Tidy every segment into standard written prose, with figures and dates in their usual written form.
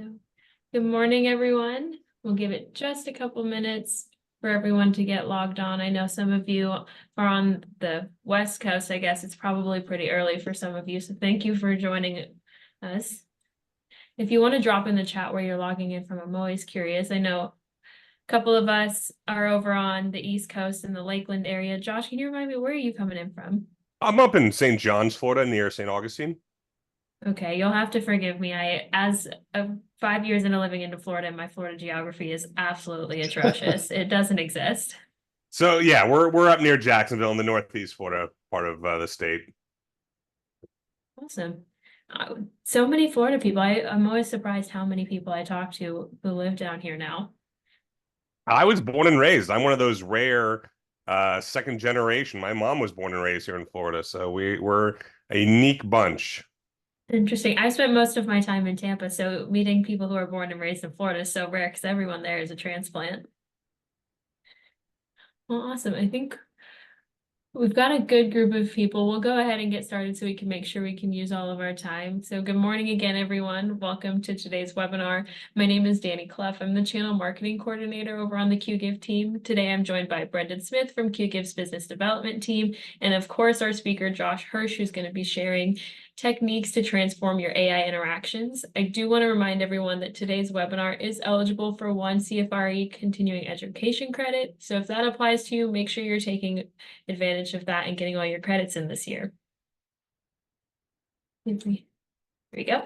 go. Good morning, everyone. We'll give it just a couple minutes for everyone to get logged on. I know some of you are on the West Coast. I guess it's probably pretty early for some of you, so thank you for joining us. If you want to drop in the chat where you're logging in from, I'm always curious. I know a couple of us are over on the East Coast in the Lakeland area. Josh, can you remind me, where are you coming in from? I'm up in St. John's, Florida, near St. Augustine. Okay, you'll have to forgive me. As of 5 years into living into Florida, my Florida geography is absolutely atrocious. It doesn't exist. So yeah, we're up near Jacksonville in the Northeast Florida part of the state. Awesome. So many Florida people. I'm always surprised how many people I talk to who live down here now. I was born and raised. I'm one of those rare second generation. My mom was born and raised here in Florida, so we're a unique bunch. Interesting. I spent most of my time in Tampa, so meeting people who are born and raised in Florida is so rare because everyone there is a transplant. Well, awesome. I think we've got a good group of people. We'll go ahead and get started so we can make sure we can use all of our time. So good morning again, everyone. Welcome to today's webinar. My name is Danny Clough. I'm the Channel Marketing Coordinator over on the QGIve team. Today, I'm joined by Brendan Smith from QGIve's Business Development team, and of course, our speaker, Josh Hirsch, who's going to be sharing techniques to transform your AI interactions. I do want to remind everyone that today's webinar is eligible for 1 CFRE continuing education credit. So if that applies to you, make sure you're taking advantage of that and getting all your credits in this year. There we go.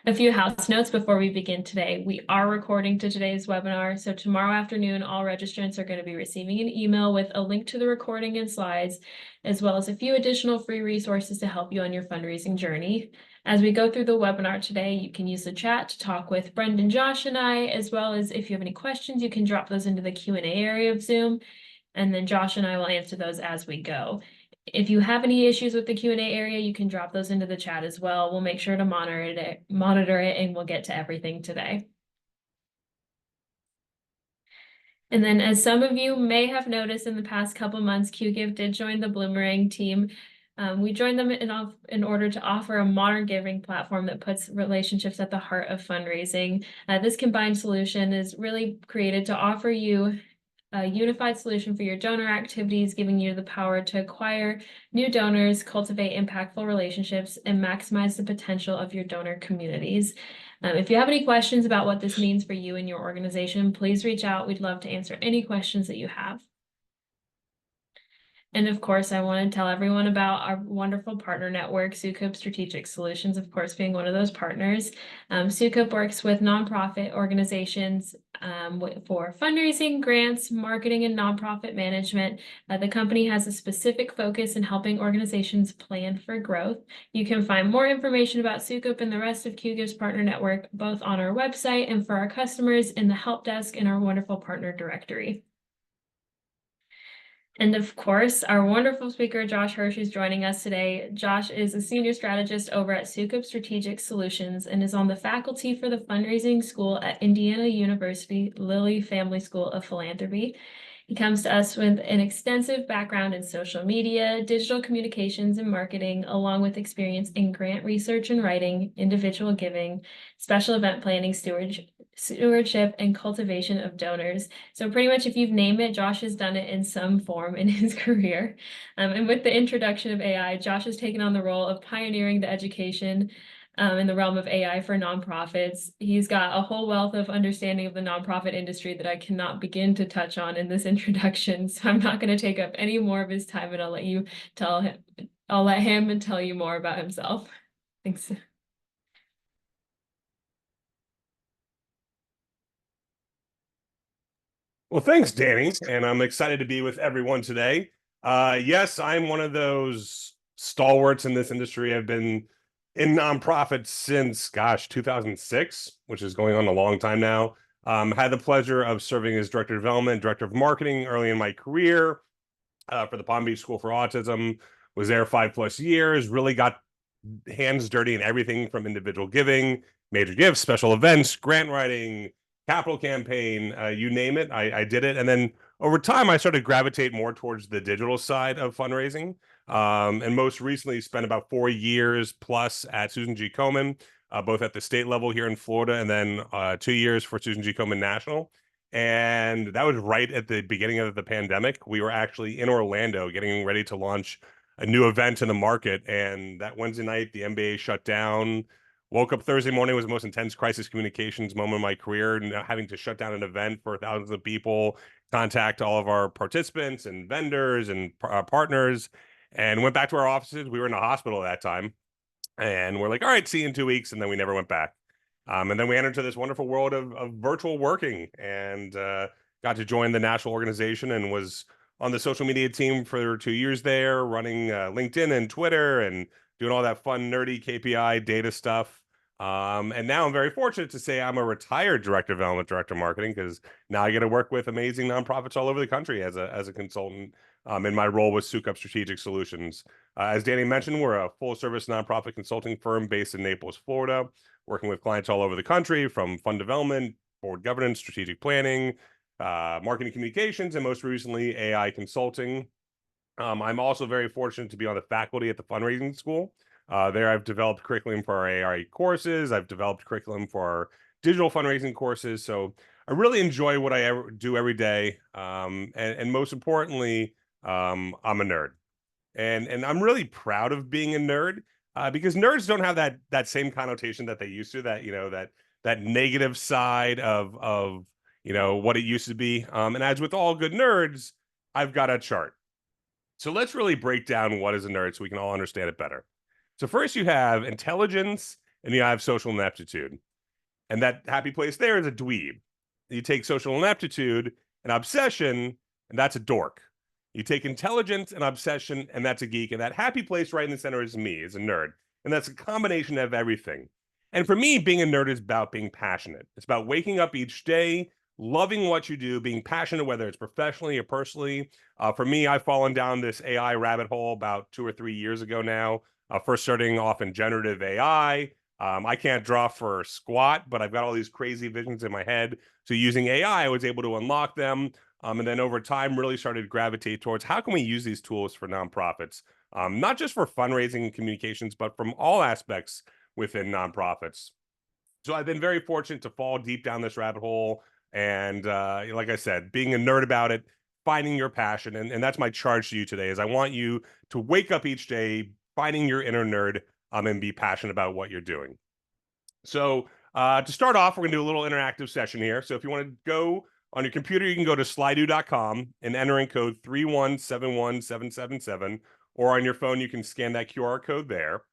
A few house notes before we begin today. We are recording to today's webinar, so tomorrow afternoon, all registrants are going to be receiving an email with a link to the recording and slides, as well as a few additional free resources to help you on your fundraising journey. As we go through the webinar today, you can use the chat to talk with Brendan, Josh, and I, as well as if you have any questions, you can drop those into the Q&A area of Zoom, and then Josh and I will answer those as we go. If you have any issues with the Q&A area, you can drop those into the chat as well. We'll make sure to monitor it, and we'll get to everything today. And then, as some of you may have noticed in the past couple months, QGIve did join the Bloomerang team. We joined them in order to offer a modern giving platform that puts relationships at the heart of fundraising. This combined solution is really created to offer you a unified solution for your donor activities, giving you the power to acquire new donors, cultivate impactful relationships, and maximize the potential of your donor communities. If you have any questions about what this means for you and your organization, please reach out. We'd love to answer any questions that you have. And of course, I want to tell everyone about our wonderful partner network, Soukup Strategic Solutions, of course, being one of those partners. Soukup works with nonprofit organizations for fundraising, grants, marketing, and nonprofit management. The company has a specific focus in helping organizations plan for growth. You can find more information about Soukup and the rest of QGIV's partner network, both on our website and for our customers in the help desk in our wonderful partner directory. And of course, our wonderful speaker, Josh Hirsch, is joining us today. Josh is a senior strategist over at Soukup Strategic Solutions and is on the faculty for the fundraising school at Indiana University Lilly Family School of Philanthropy. He comes to us with an extensive background in social media, digital communications, and marketing, along with experience in grant research and writing, individual giving, special event planning, stewardship, and cultivation of donors. So pretty much if you've named it, Josh has done it in some form in his career. And with the introduction of AI, Josh has taken on the role of pioneering the education in the realm of AI for nonprofits. He's got a whole wealth of understanding of the nonprofit industry that I cannot begin to touch on in this introduction. So I'm not going to take up any more of his time, and I'll let him tell you more about himself. Thanks. Well, thanks, Danny, and I'm excited to be with everyone today. Yes, I'm one of those stalwarts in this industry. I've been in nonprofits since, 2006, which is going on a long time now. Had the pleasure of serving as director of development, director of marketing early in my career for the Palm Beach School for Autism. Was there 5+ years, really got hands dirty in everything from individual giving, major gifts, special events, grant writing, capital campaign, you name it, I did it. And then over time, I started to gravitate more towards the digital side of fundraising. And most recently spent about 4 years plus at Susan G. Komen, both at the state level here in Florida and then 2 years for Susan G. Komen National. And that was right at the beginning of the pandemic. We were actually in Orlando getting ready to launch a new event in the market. And that Wednesday night, the NBA shut down. Woke up Thursday morning, was the most intense crisis communications moment of my career, and having to shut down an event for thousands of people, contact all of our participants and vendors and partners, and went back to our offices. We were in the hospital at that time, and we're like, all right, see you in 2 weeks. And then we never went back. And then we entered into this wonderful world of virtual working, and got to join the national organization and was on the social media team for 2 years there, running LinkedIn and Twitter and doing all that fun, nerdy KPI data stuff. And now I'm very fortunate to say I'm a retired director of development, director of marketing, because now I get to work with amazing nonprofits all over the country as a consultant in my role with Soukup Strategic Solutions. As Danny mentioned, we're a full service nonprofit consulting firm based in Naples, Florida, working with clients all over the country, from fund development, board governance, strategic planning, marketing communications, and most recently AI consulting. I'm also very fortunate to be on the faculty at the fundraising school. There I've developed curriculum for our AI courses. I've developed curriculum for our digital fundraising courses. So I really enjoy what I do every day. And most importantly, I'm a nerd. And I'm really proud of being a nerd, because nerds don't have that same connotation that they used to, that negative side of what it used to be. And as with all good nerds, I've got a chart. So let's really break down what is a nerd so we can all understand it better. So first you have intelligence and you have social ineptitude. And that happy place there is a dweeb. You take social ineptitude and obsession, and that's a dork. You take intelligence and obsession, and that's a geek. And that happy place right in the center is me, is a nerd. And that's a combination of everything. And for me, being a nerd is about being passionate. It's about waking up each day, loving what you do, being passionate, whether it's professionally or personally. For me, I've fallen down this AI rabbit hole about 2 or 3 years ago now, first starting off in generative AI. I can't draw for squat, but I've got all these crazy visions in my head. So using AI, I was able to unlock them. And then over time, really started to gravitate towards how can we use these tools for nonprofits, not just for fundraising and communications, but from all aspects within nonprofits. So I've been very fortunate to fall deep down this rabbit hole. And like I said, being a nerd about it, finding your passion. And that's my charge to you today is I want you to wake up each day, finding your inner nerd, and be passionate about what you're doing. So to start off, we're going to do a little interactive session here. So if you want to go on your computer, you can go to slido.com and enter in code 3171777. Or on your phone, you can scan that QR code there.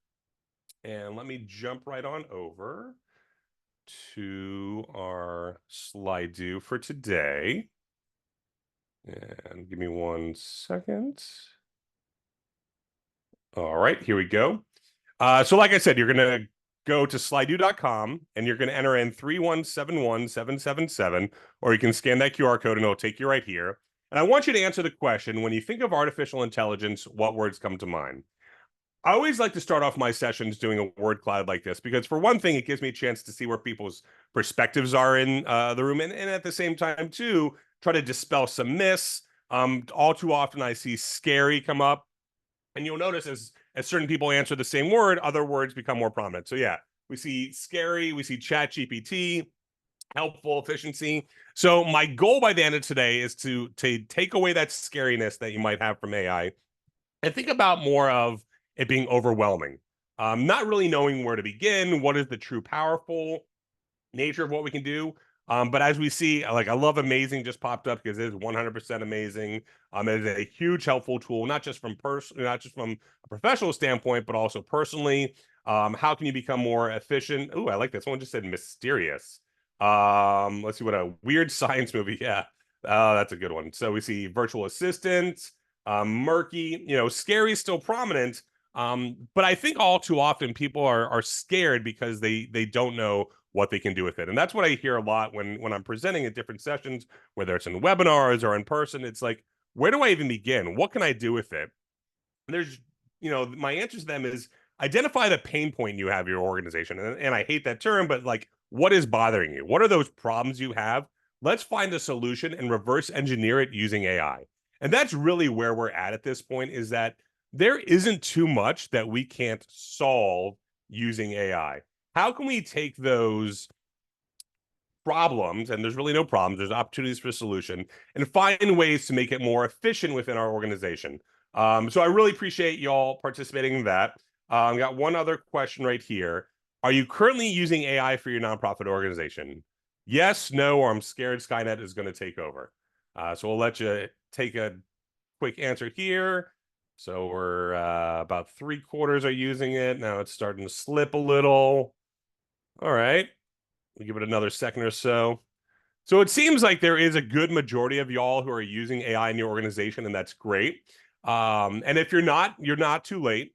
And let me jump right on over to our Slido for today. And give me 1 second. All right, here we go. So like I said, you're going to go to slido.com and you're going to enter in 3171777, or you can scan that QR code and it'll take you right here. And I want you to answer the question, when you think of artificial intelligence, what words come to mind? I always like to start off my sessions doing a word cloud like this, because for one thing, it gives me a chance to see where people's perspectives are in the room. And at the same time, too, try to dispel some myths. All too often, I see scary come up. And you'll notice as certain people answer the same word, other words become more prominent. So yeah, we see scary, we see chat GPT, helpful, efficiency. So my goal by the end of today is to take away that scariness that you might have from AI and think about more of it being overwhelming. Not really knowing where to begin, what is the true powerful nature of what we can do. But as we see, like I love amazing just popped up because it is 100% amazing. It is a huge helpful tool, not just from a professional standpoint, but also personally. How can you become more efficient? Oh, I like this one. Just said mysterious. Let's see what a weird science movie. Yeah, that's a good one. So we see virtual assistants, murky. Scary is still prominent. But I think all too often people are scared because they don't know what they can do with it. And that's what I hear a lot when I'm presenting at different sessions, whether it's in webinars or in person. It's like, where do I even begin? What can I do with it? And there's, my answer to them is identify the pain point you have in your organization. And I hate that term, but like, what is bothering you? What are those problems you have? Let's find a solution and reverse engineer it using AI. And that's really where we're at this point, is that there isn't too much that we can't solve using AI. how can we take those problems, and there's really no problems, there's opportunities for solution, and find ways to make it more efficient within our organization. So I really appreciate y'all participating in that. I got one other question right here. Are you currently using AI for your nonprofit organization? Yes, no, or I'm scared Skynet is going to take over. So we'll let you take a quick answer here. So we're about 3/4 are using it. Now it's starting to slip a little. All right. We'll give it another second or so. So it seems like there is a good majority of y'all who are using AI in your organization, and that's great. And if you're not too late.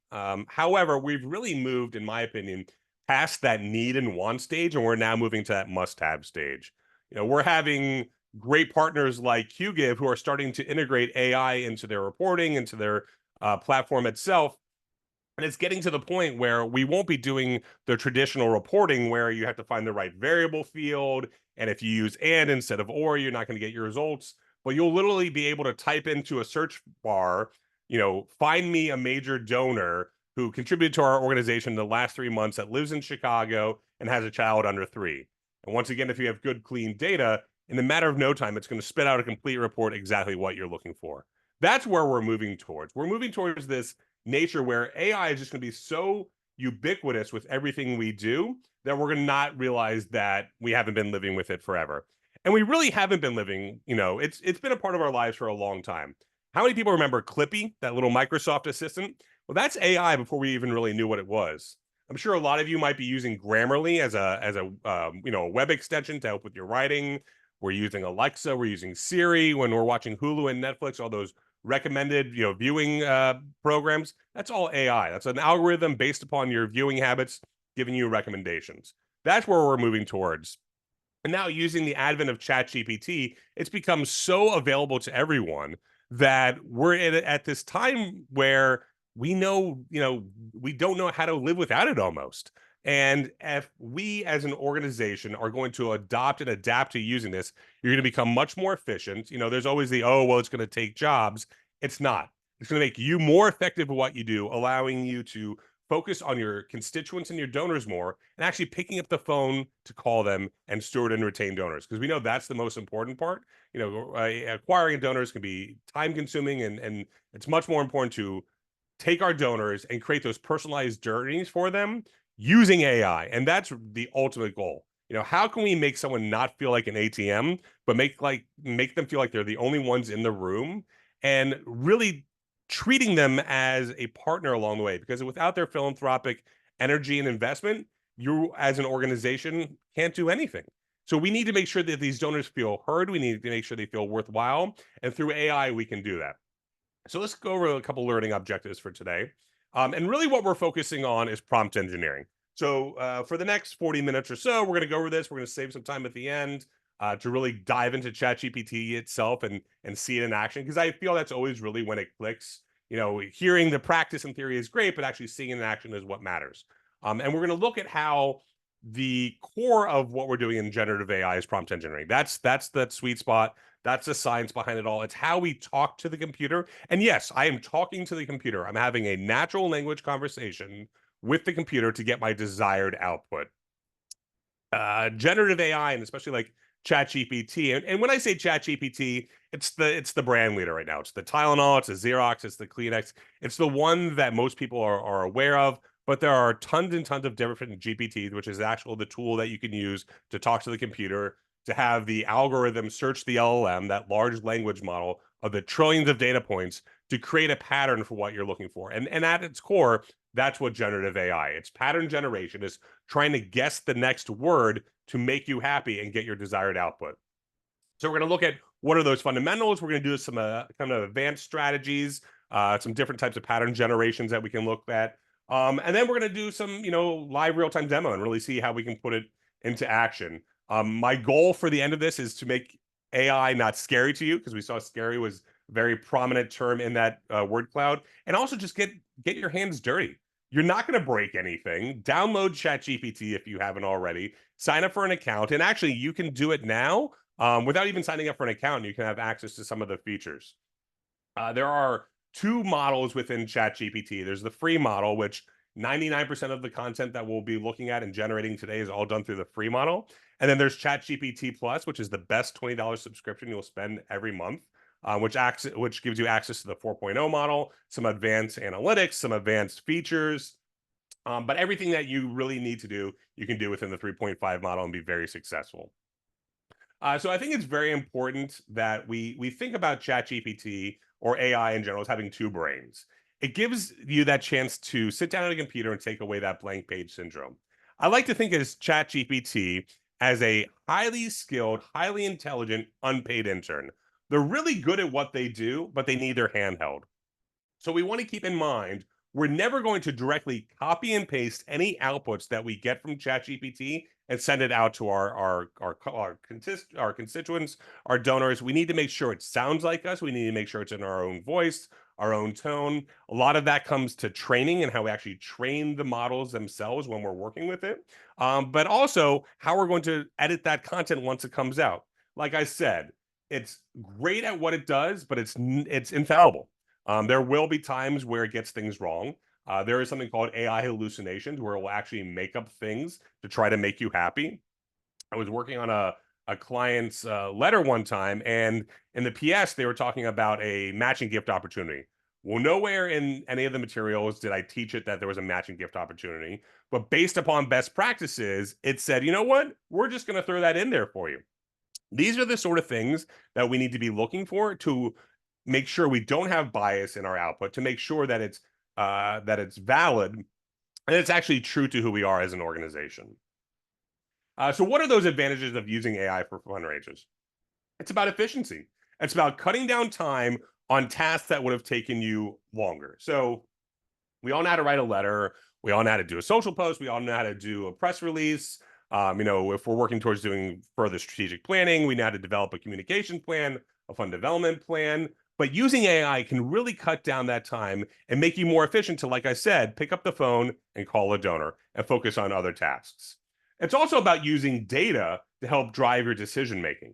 However, we've really moved, in my opinion, past that need and want stage, and we're now moving to that must-have stage. We're having great partners like QGIve who are starting to integrate AI into their reporting, into their platform itself. And it's getting to the point where we won't be doing the traditional reporting where you have to find the right variable field. And if you use and instead of or, you're not going to get your results. But you'll literally be able to type into a search bar, find me a major donor who contributed to our organization the last 3 months that lives in Chicago and has a child under 3. And once again, if you have good, clean data, in a matter of no time, it's going to spit out a complete report exactly what you're looking for. That's where we're moving towards. We're moving towards this nature where AI is just going to be so ubiquitous with everything we do that we're going to not realize that we haven't been living with it forever. And we really haven't been living, it's been a part of our lives for a long time. How many people remember Clippy, that little Microsoft assistant? Well, that's AI before we even really knew what it was. I'm sure a lot of you might be using Grammarly as a web extension to help with your writing. We're using Alexa, we're using Siri when we're watching Hulu and Netflix, all those recommended viewing programs. That's all AI. That's an algorithm based upon your viewing habits, giving you recommendations. That's where we're moving towards. And now, using the advent of ChatGPT, it's become so available to everyone that we're at this time where we know, we don't know how to live without it almost. And if we as an organization are going to adopt and adapt to using this, you're going to become much more efficient. There's always the, oh, well, it's going to take jobs. It's not. It's going to make you more effective at what you do, allowing you to focus on your constituents and your donors more, and actually picking up the phone to call them and steward and retain donors, because we know that's the most important part. Acquiring donors can be time consuming, and it's much more important to take our donors and create those personalized journeys for them using AI. And that's the ultimate goal. How can we make someone not feel like an ATM, but make them feel like they're the only ones in the room, and really treating them as a partner along the way? Because without their philanthropic energy and investment, you as an organization can't do anything. So we need to make sure that these donors feel heard. We need to make sure they feel worthwhile. And through AI, we can do that. So let's go over a couple learning objectives for today. And really what we're focusing on is prompt engineering. So for the next 40 minutes or so, we're going to go over this. We're going to save some time at the end to really dive into ChatGPT itself and see it in action, because I feel that's always really when it clicks. Hearing the practice and theory is great, but actually seeing it in action is what matters. And we're going to look at how the core of what we're doing in generative AI is prompt engineering. That's the sweet spot. That's the science behind it all. It's how we talk to the computer. And yes, I am talking to the computer. I'm having a natural language conversation with the computer to get my desired output. Generative AI, and especially like ChatGPT. And when I say ChatGPT, it's the brand leader right now. It's the Tylenol, it's the Xerox, it's the Kleenex. It's the one that most people are aware of. But there are tons and tons of different GPTs, which is actually the tool that you can use to talk to the computer, to have the algorithm search the LLM, that large language model of the trillions of data points, to create a pattern for what you're looking for. And at its core, that's what generative AI. It's pattern generation, is trying to guess the next word to make you happy and get your desired output. So we're going to look at what are those fundamentals. We're going to do some kind of advanced strategies, some different types of pattern generations that we can look at. And then we're going to do some, live real-time demo and really see how we can put it into action. My goal for the end of this is to make AI not scary to you, because we saw scary was a very prominent term in that word cloud. And also just get your hands dirty. You're not going to break anything. Download ChatGPT if you haven't already. Sign up for an account. And actually, you can do it now without even signing up for an account. You can have access to some of the features. There are two models within ChatGPT. There's the free model, which 99% of the content that we'll be looking at and generating today is all done through the free model. And then there's ChatGPT Plus, which is the best $20 subscription you'll spend every month, which gives you access to the 4.0 model, some advanced analytics, some advanced features. But everything that you really need to do, you can do within the 3.5 model and be very successful. So I think it's very important that we think about ChatGPT or AI in general as having two brains. It gives you that chance to sit down at a computer and take away that blank page syndrome. I like to think of ChatGPT as a highly skilled, highly intelligent, unpaid intern. They're really good at what they do, but they need their handheld. So we want to keep in mind we're never going to directly copy and paste any outputs that we get from ChatGPT and send it out to our constituents, our donors. We need to make sure it sounds like us. We need to make sure it's in our own voice, our own tone. A lot of that comes to training and how we actually train the models themselves when we're working with it, but also how we're going to edit that content once it comes out. Like I said, it's great at what it does, but it's infallible. There will be times where it gets things wrong. There is something called AI hallucinations where it will actually make up things to try to make you happy. I was working on a client's letter one time, and in the PS, they were talking about a matching gift opportunity. Well, nowhere in any of the materials did I teach it that there was a matching gift opportunity. But based upon best practices, it said, you know what? We're just going to throw that in there for you. These are the sort of things that we need to be looking for to make sure we don't have bias in our output, to make sure that it's valid and it's actually true to who we are as an organization. So what are those advantages of using AI for fundraisers? It's about efficiency. It's about cutting down time on tasks that would have taken you longer. So we all know how to write a letter. We all know how to do a social post. We all know how to do a press release. If we're working towards doing further strategic planning, we know how to develop a communication plan, a fund development plan. But using AI can really cut down that time and make you more efficient to, like I said, pick up the phone and call a donor and focus on other tasks. It's also about using data to help drive your decision making.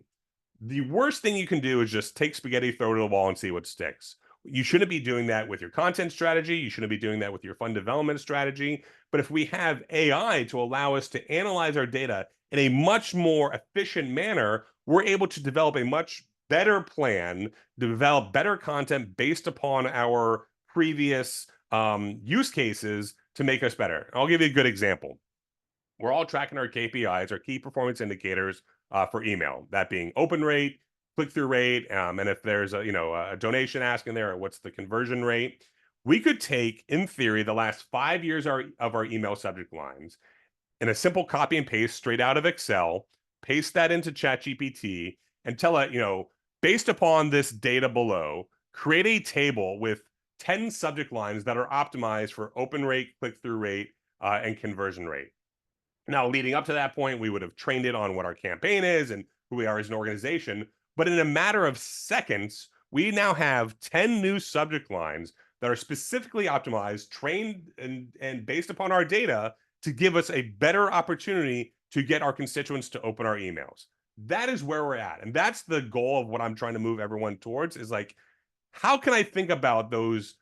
The worst thing you can do is just take spaghetti, throw it at the wall, and see what sticks. You shouldn't be doing that with your content strategy. You shouldn't be doing that with your fund development strategy. But if we have AI to allow us to analyze our data in a much more efficient manner, we're able to develop a much better plan, develop better content based upon our previous use cases to make us better. I'll give you a good example. We're all tracking our KPIs, our key performance indicators for email, that being open rate, click-through rate, and if there's a donation ask in there, what's the conversion rate? We could take, in theory, the last 5 years of our email subject lines in a simple copy and paste straight out of Excel, paste that into ChatGPT, and tell it, based upon this data below, create a table with 10 subject lines that are optimized for open rate, click-through rate, and conversion rate. Now, leading up to that point, we would have trained it on what our campaign is and who we are as an organization. But in a matter of seconds, we now have 10 new subject lines that are specifically optimized, trained, and based upon our data to give us a better opportunity to get our constituents to open our emails. That is where we're at. And that's the goal of what I'm trying to move everyone towards is like, how can I think about those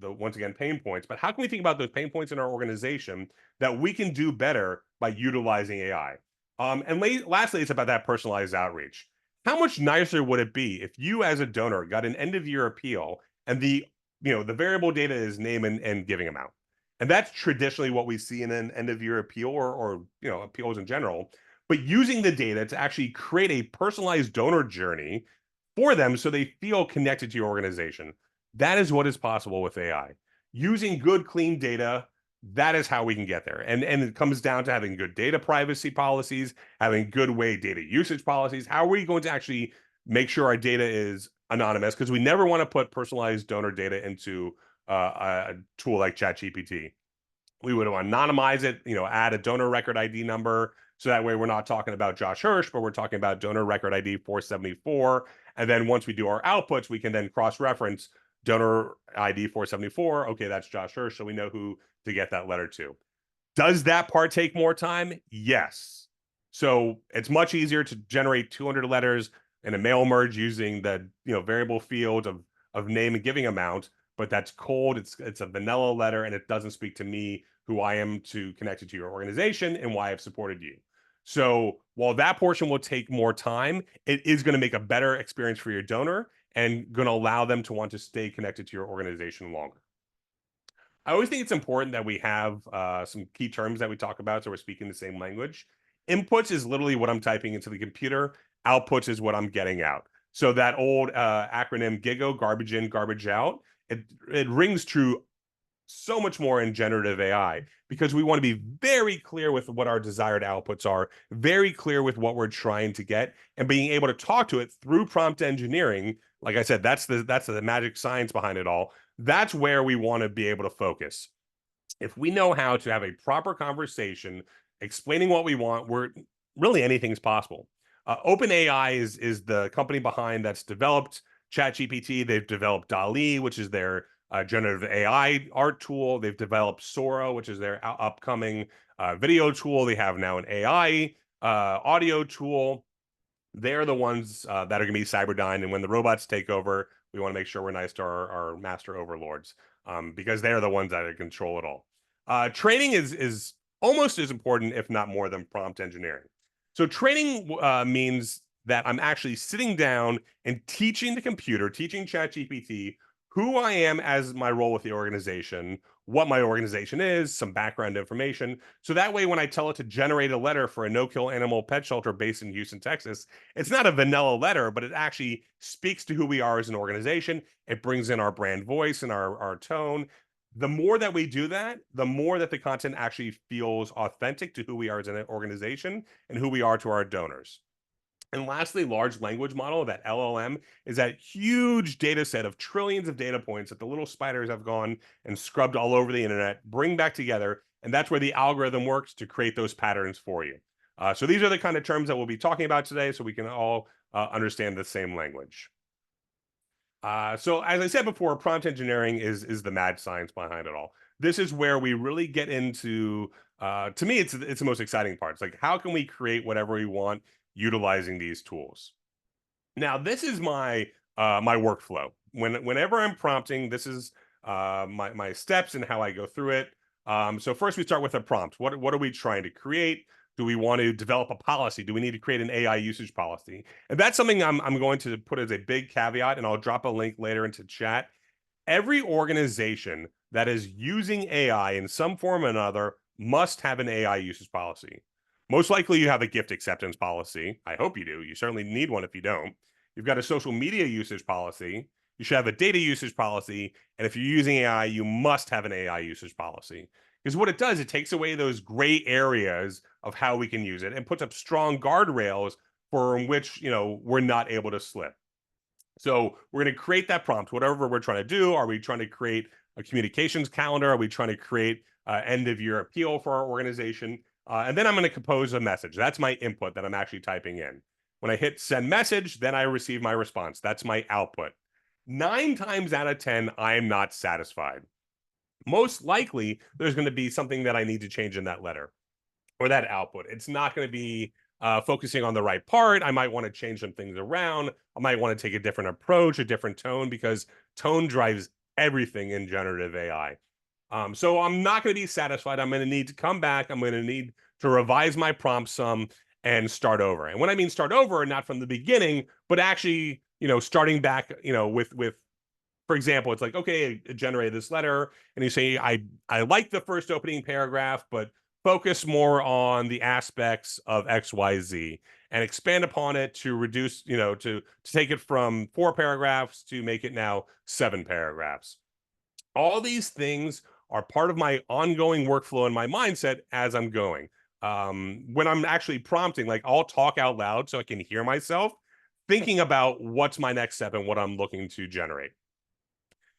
once again pain points, but how can we think about those pain points in our organization that we can do better by utilizing AI? And lastly, it's about that personalized outreach. How much nicer would it be if you as a donor got an end of year appeal and the variable data is name and giving amount? And that's traditionally what we see in an end of year appeal or appeals in general. But using the data to actually create a personalized donor journey for them so they feel connected to your organization. That is what is possible with AI. Using good, clean data, that is how we can get there. And it comes down to having good data privacy policies, having good way data usage policies. How are we going to actually make sure our data is anonymous? Because we never want to put personalized donor data into a tool like ChatGPT. We would anonymize it, add a donor record ID number. So that way we're not talking about Josh Hirsch, but we're talking about donor record ID 474. And then once we do our outputs, we can then cross-reference donor ID 474. Okay, that's Josh Hirsch, so we know who to get that letter to. Does that part take more time? Yes. So it's much easier to generate 200 letters in a mail merge using the variable field of name and giving amount, but that's cold. It's a vanilla letter, and it doesn't speak to me who I am to connected to your organization and why I've supported you. So while that portion will take more time, it is going to make a better experience for your donor and going to allow them to want to stay connected to your organization longer. I always think it's important that we have some key terms that we talk about so we're speaking the same language. Inputs is literally what I'm typing into the computer. Outputs is what I'm getting out. So that old acronym GIGO, garbage in, garbage out, it rings true so much more in generative AI because we want to be very clear with what our desired outputs are, very clear with what we're trying to get, and being able to talk to it through prompt engineering. Like I said, that's the magic science behind it all. That's where we want to be able to focus. If we know how to have a proper conversation explaining what we want, we're really anything's possible. OpenAI is the company behind that's developed ChatGPT. They've developed DALL-E, which is their generative AI art tool. They've developed Sora, which is their upcoming video tool. They have now an AI audio tool. They're the ones that are going to be Cyberdyne. And when the robots take over, we want to make sure we're nice to our master overlords because they're the ones that control it all. Training is almost as important, if not more, than prompt engineering. So training means that I'm actually sitting down and teaching the computer, teaching ChatGPT who I am as my role with the organization, what my organization is, some background information. So that way, when I tell it to generate a letter for a no-kill animal pet shelter based in Houston, Texas, it's not a vanilla letter, but it actually speaks to who we are as an organization. It brings in our brand voice and our tone. The more that we do that, the more that the content actually feels authentic to who we are as an organization and who we are to our donors. And lastly, large language model, that LLM, is that huge data set of trillions of data points that the little spiders have gone and scrubbed all over the internet, bring back together. And that's where the algorithm works to create those patterns for you. So these are the kind of terms that we'll be talking about today so we can all understand the same language. So as I said before, prompt engineering is the mad science behind it all. This is where we really get into, to me, it's the most exciting part. It's like, how can we create whatever we want utilizing these tools? Now, this is my my workflow. Whenever I'm prompting, this is my steps and how I go through it. So first, we start with a prompt. What are we trying to create? Do we want to develop a policy? Do we need to create an AI usage policy? And that's something I'm going to put as a big caveat, and I'll drop a link later into chat. Every organization that is using AI in some form or another must have an AI usage policy. Most likely you have a gift acceptance policy. I hope you do. You certainly need one if you don't. You've got a social media usage policy. You should have a data usage policy. And if you're using AI, you must have an AI usage policy. Because what it does, it takes away those gray areas of how we can use it and puts up strong guardrails for which, we're not able to slip. So we're going to create that prompt, whatever we're trying to do. Are we trying to create a communications calendar? Are we trying to create end of year appeal for our organization? And then I'm going to compose a message. That's my input that I'm actually typing in. When I hit send message, then I receive my response. That's my output. 9 times out of 10, I am not satisfied. Most likely, there's going to be something that I need to change in that letter or that output. It's not going to be focusing on the right part. I might want to change some things around. I might want to take a different approach, a different tone, because tone drives everything in generative AI. So I'm not going to be satisfied. I'm going to need to come back. I'm going to need to revise my prompt some and start over. And when I mean start over, not from the beginning, but actually, starting back, with, for example, it's like, okay, generate this letter, and you say, I like the first opening paragraph, but focus more on the aspects of X, Y, Z, and expand upon it to reduce, to take it from 4 paragraphs to make it now 7 paragraphs. All these things are part of my ongoing workflow and my mindset as I'm going. When I'm actually prompting, like I'll talk out loud so I can hear myself thinking about what's my next step and what I'm looking to generate.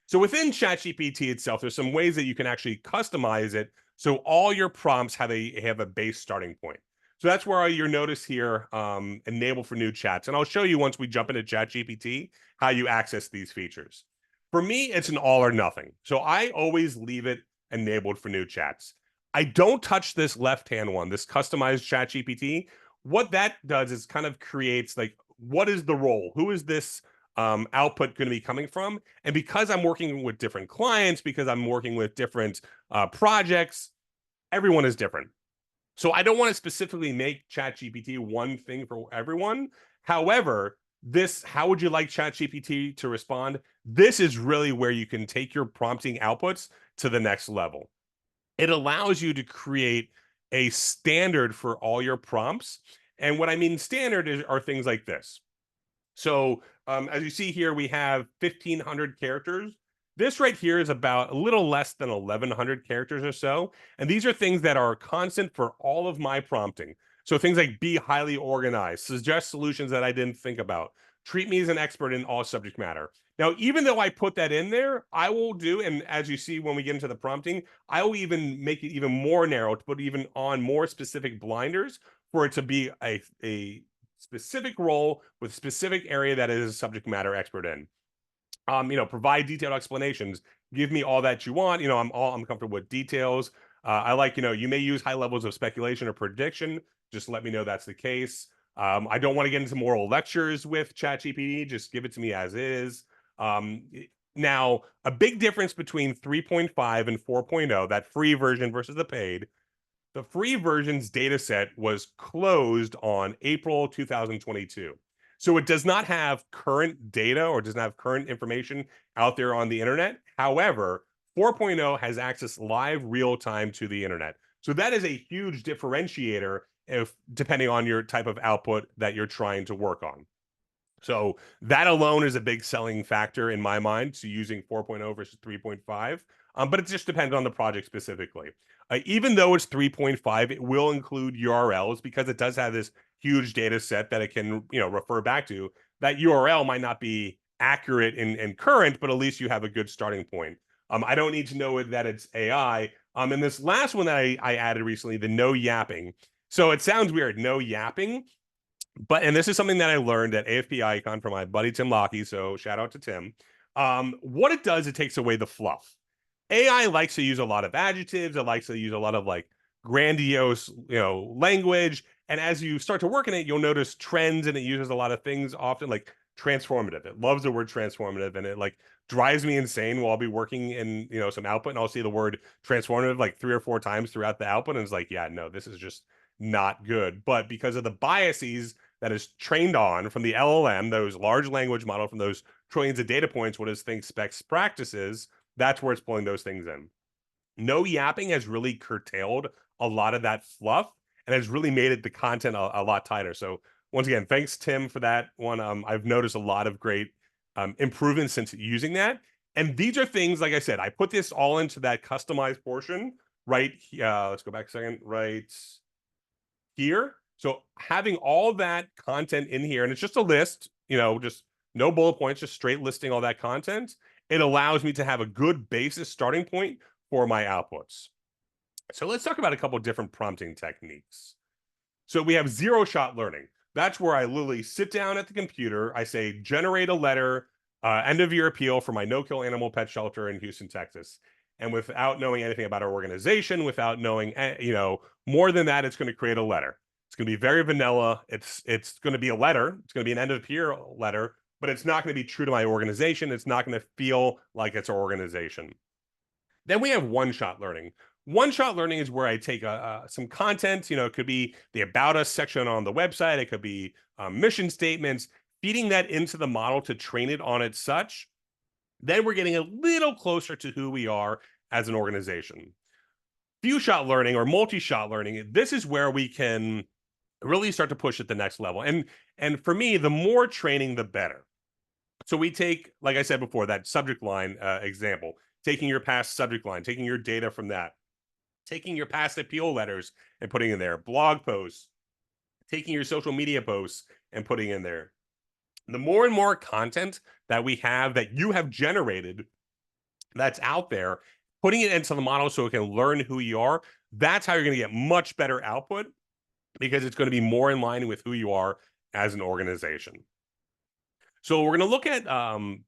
So within ChatGPT itself, there's some ways that you can actually customize it so all your prompts have a base starting point. So that's where your notice here, enable for new chats. And I'll show you once we jump into ChatGPT how you access these features. For me, it's an all or nothing. So I always leave it enabled for new chats. I don't touch this left-hand one, this customized ChatGPT. What that does is kind of creates like, what is the role? Who is this output going to be coming from? And because I'm working with different clients, because I'm working with different projects, everyone is different. So I don't want to specifically make ChatGPT one thing for everyone. However, how would you like ChatGPT to respond? This is really where you can take your prompting outputs to the next level. It allows you to create a standard for all your prompts. And what I mean standard are things like this. So as you see here, we have 1,500 characters. This right here is about a little less than 1,100 characters or so. And these are things that are constant for all of my prompting. So things like be highly organized, suggest solutions that I didn't think about, treat me as an expert in all subject matter. Now, even though I put that in there, I will do, and as you see when we get into the prompting, I will even make it even more narrow to put even on more specific blinders for it to be a specific role with specific area that it is a subject matter expert in. Provide detailed explanations. Give me all that you want. I'm comfortable with details. I like, you may use high levels of speculation or prediction. Just let me know that's the case. I don't want to get into moral lectures with ChatGPT. Just give it to me as is. Now, a big difference between 3.5 and 4.0, that free version versus the paid, the free version's data set was closed on April 2022. So it does not have current data or does not have current information out there on the internet. However, 4.0 has access live real time to the internet. So that is a huge differentiator if depending on your type of output that you're trying to work on. So that alone is a big selling factor in my mind to using 4.0 versus 3.5. But it just depends on the project specifically. Even though it's 3.5, it will include URLs because it does have this huge data set that it can, refer back to. That URL might not be accurate and current, but at least you have a good starting point. I don't need to know that it's AI. And this last one that I added recently, the no yapping. So it sounds weird, no yapping. And this is something that I learned at AFP Icon from my buddy Tim Lockey. So shout out to Tim. What it does, it takes away the fluff. AI likes to use a lot of adjectives. It likes to use a lot of like grandiose, language. And as you start to work in it, you'll notice trends, and it uses a lot of things often like transformative. It loves the word transformative, and it like drives me insane while I'll be working in some output, and I'll see the word transformative like 3 or 4 times throughout the output, and it's like, yeah, no, this is just not good. But because of the biases that is trained on from the LLM, those large language model, from those trillions of data points, what it thinks best practices, that's where it's pulling those things in. No yapping has really curtailed a lot of that fluff and has really made the content a lot tighter. So once again, thanks Tim for that one. I've noticed a lot of great improvements since using that. And these are things, like I said, I put this all into that customized portion right. Let's go back a second. Right here. So having all that content in here, and it's just a list, just no bullet points, just straight listing all that content. It allows me to have a good basis starting point for my outputs. So let's talk about a couple of different prompting techniques. So we have zero-shot learning. That's where I literally sit down at the computer. I say, generate a letter, end of year appeal for my no-kill animal pet shelter in Houston, Texas. And without knowing anything about our organization, without knowing, more than that, it's going to create a letter. It's going to be very vanilla. It's going to be a letter. It's going to be an end of year letter, but it's not going to be true to my organization. It's not going to feel like it's our organization. Then we have one-shot learning. One-shot learning is where I take some content, it could be the About Us section on the website. It could be mission statements, feeding that into the model to train it on its such. Then we're getting a little closer to who we are as an organization. Few-shot learning or multi-shot learning, this is where we can really start to push at the next level. And for me, the more training, the better. So we take, like I said before, that subject line example, taking your past subject line, taking your data from that, taking your past appeal letters and putting in there, blog posts, taking your social media posts and putting in there. The more and more content that we have, that you have generated, that's out there, putting it into the model so it can learn who you are, that's how you're going to get much better output, because it's going to be more in line with who you are as an organization. So we're going to look at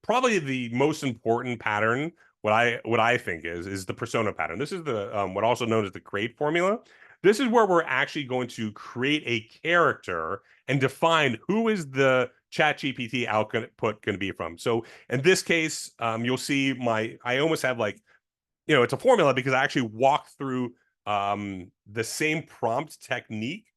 probably the most important pattern. What I think is the persona pattern. This is the what also known as the crate formula. This is where we're actually going to create a character and define who is the ChatGPT output going to be from. So in this case, you'll see I almost have like, it's a formula because I actually walk through the same prompt technique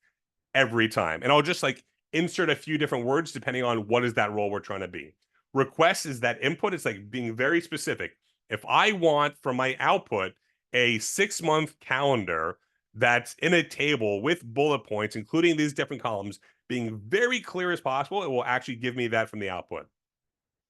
every time. And I'll just like insert a few different words depending on what is that role we're trying to be. Request is that input. It's like being very specific. If I want from my output a 6-month calendar that's in a table with bullet points, including these different columns, being very clear as possible, it will actually give me that from the output.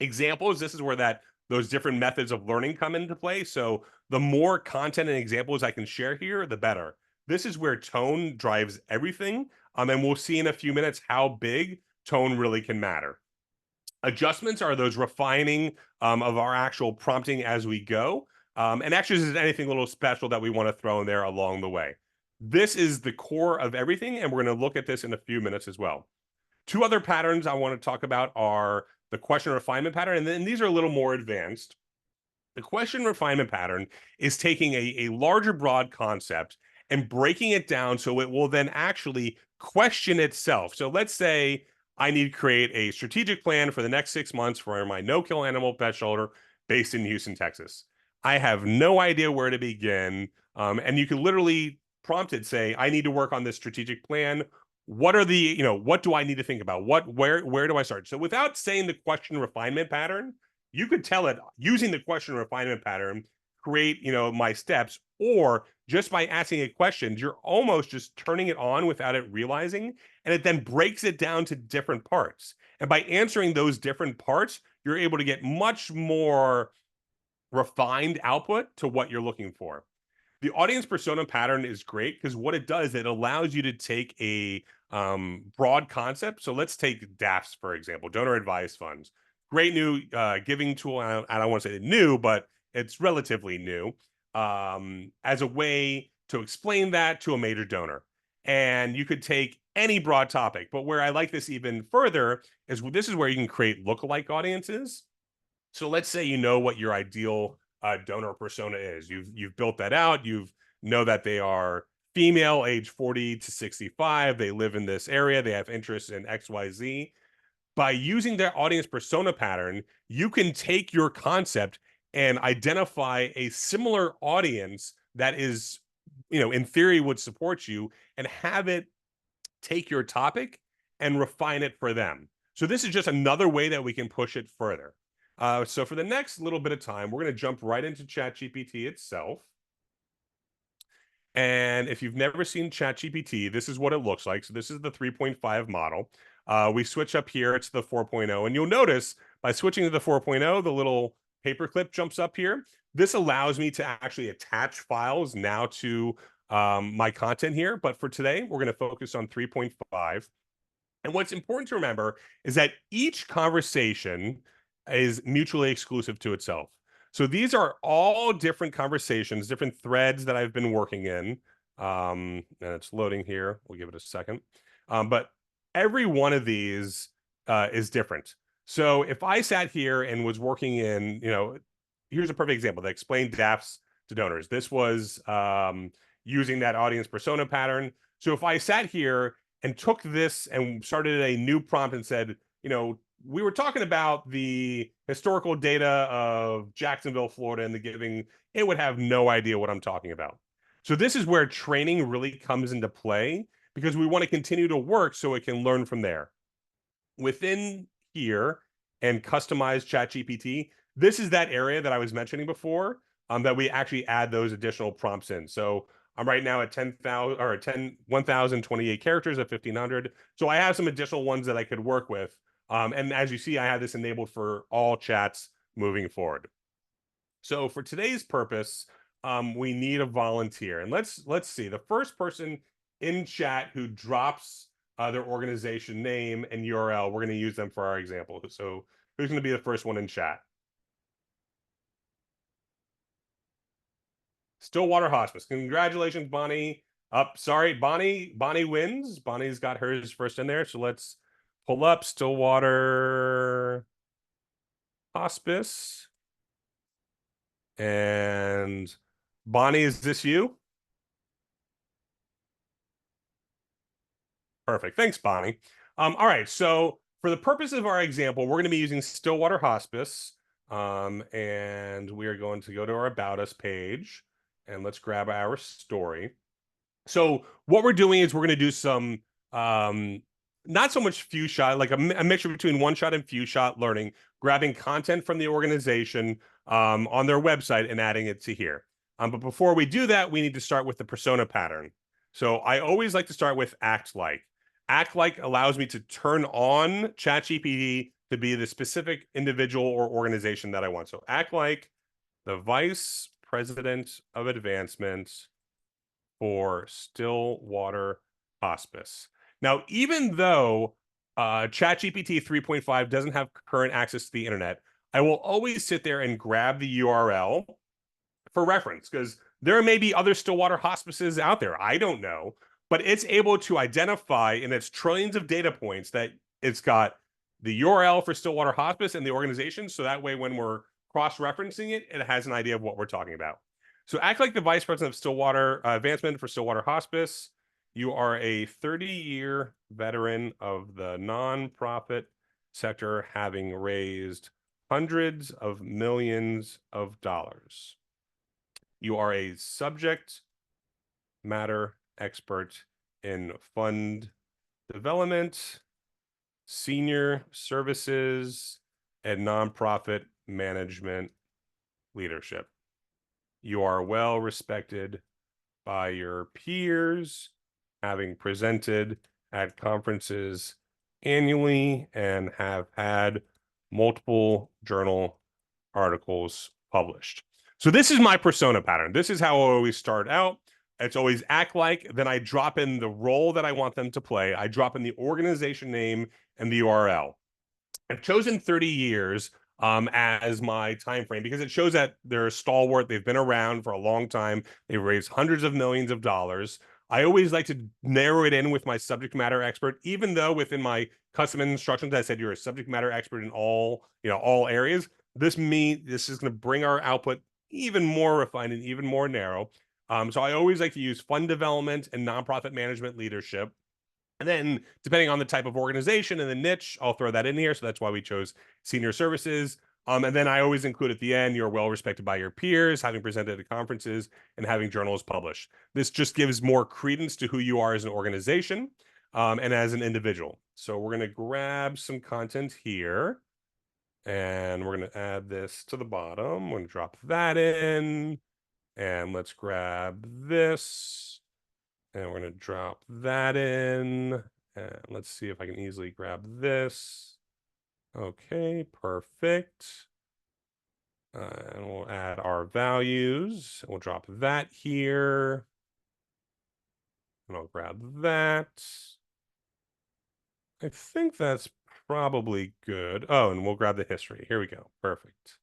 Examples, this is where those different methods of learning come into play. So the more content and examples I can share here, the better. This is where tone drives everything. And we'll see in a few minutes how big tone really can matter. Adjustments are those refining of our actual prompting as we go. And actions is anything a little special that we want to throw in there along the way. This is the core of everything, and we're going to look at this in a few minutes as well. Two other patterns I want to talk about are the question refinement pattern, and then these are a little more advanced. The question refinement pattern is taking a larger, broad concept and breaking it down so it will then actually question itself. So let's say I need to create a strategic plan for the next 6 months for my no-kill animal pet shelter based in Houston, Texas. I have no idea where to begin. And you can literally prompt it, say, I need to work on this strategic plan. What are the, what do I need to think about? Where do I start? So without saying the question refinement pattern, you could tell it using the question refinement pattern, create, my steps, or just by asking it questions, you're almost just turning it on without it realizing, and it then breaks it down to different parts. And by answering those different parts, you're able to get much more refined output to what you're looking for. The audience persona pattern is great because what it does, it allows you to take a broad concept. So let's take DAFs, for example, donor advised funds. Great new giving tool. I don't want to say new, but it's relatively new as a way to explain that to a major donor. And you could take any broad topic, but where I like this even further is this is where you can create lookalike audiences. So let's say you know what your ideal donor persona is. You've built that out. You know that they are female, age 40 to 65. They live in this area. They have interests in XYZ. By using their audience persona pattern, you can take your concept and identify a similar audience that is, in theory would support you, and have it take your topic and refine it for them. So this is just another way that we can push it further. So for the next little bit of time, we're going to jump right into ChatGPT itself. And if you've never seen ChatGPT, this is what it looks like. So this is the 3.5 model. We switch up here, it's the 4.0. And you'll notice by switching to the 4.0, the little paperclip jumps up here. This allows me to actually attach files now to my content here. But for today, we're going to focus on 3.5. And what's important to remember is that each conversation is mutually exclusive to itself. So these are all different conversations, different threads that I've been working in. And it's loading here. We'll give it a second. But every one of these is different. So if I sat here and was working in, here's a perfect example that explained DAFs to donors. This was using that audience persona pattern. So if I sat here and took this and started a new prompt and said, we were talking about the historical data of Jacksonville, Florida, and the giving, it would have no idea what I'm talking about. So this is where training really comes into play because we want to continue to work so it can learn from there. Within here and customize ChatGPT, this is that area that I was mentioning before that we actually add those additional prompts in. So I'm right now at 10,000 or 1,028 characters at 1,500. So I have some additional ones that I could work with. And as you see, I have this enabled for all chats moving forward. So for today's purpose, we need a volunteer. And let's see. The first person in chat who drops their organization name and URL, we're going to use them for our example. So who's going to be the first one in chat? Stillwater Hospice. Congratulations, Bonnie. Sorry, Bonnie wins. Bonnie's got hers first in there. So let's pull up Stillwater Hospice. And Bonnie, is this you? Perfect. Thanks, Bonnie. All right. So for the purpose of our example, we're going to be using Stillwater Hospice. And we are going to go to our About Us page. And let's grab our story. So what we're doing is we're going to do some not so much few shot, like a mixture between one shot and few shot learning, grabbing content from the organization on their website and adding it to here. But before we do that, we need to start with the persona pattern. So I always like to start with act like. Act like allows me to turn on ChatGPT to be the specific individual or organization that I want. So act like the vice president of advancement for Stillwater Hospice. Now, even though ChatGPT 3.5 doesn't have current access to the internet, I will always sit there and grab the URL for reference because there may be other Stillwater hospices out there. I don't know, but it's able to identify in its trillions of data points that it's got the URL for Stillwater Hospice and the organization. So that way, when we're cross-referencing it, it has an idea of what we're talking about. So act like the vice president of Stillwater advancement for Stillwater Hospice. You are a 30-year veteran of the nonprofit sector, having raised hundreds of millions of dollars. You are a subject matter expert in fund development, senior services, and nonprofit management leadership. You are well respected by your peers, having presented at conferences annually and have had multiple journal articles published. So this is my persona pattern. This is how I always start out. It's always act like, then I drop in the role that I want them to play. I drop in the organization name and the URL. I've chosen 30 years as my time frame because it shows that they're stalwart. They've been around for a long time. They've raised hundreds of millions of dollars. I always like to narrow it in with my subject matter expert, even though within my custom instructions I said you're a subject matter expert in all areas. This is going to bring our output even more refined and even more narrow. So I always like to use fund development and nonprofit management leadership. And then depending on the type of organization and the niche, I'll throw that in here. So that's why we chose senior services. And then I always include at the end, you're well respected by your peers, having presented at conferences and having journals published. This just gives more credence to who you are as an organization and as an individual. So we're going to grab some content here and we're going to add this to the bottom. We're going to drop that in and let's grab this. And we're going to drop that in. And let's see if I can easily grab this. Okay, perfect. And we'll add our values. We'll drop that here. And I'll grab that. I think that's probably good. Oh, and we'll grab the history. Here we go. Perfect.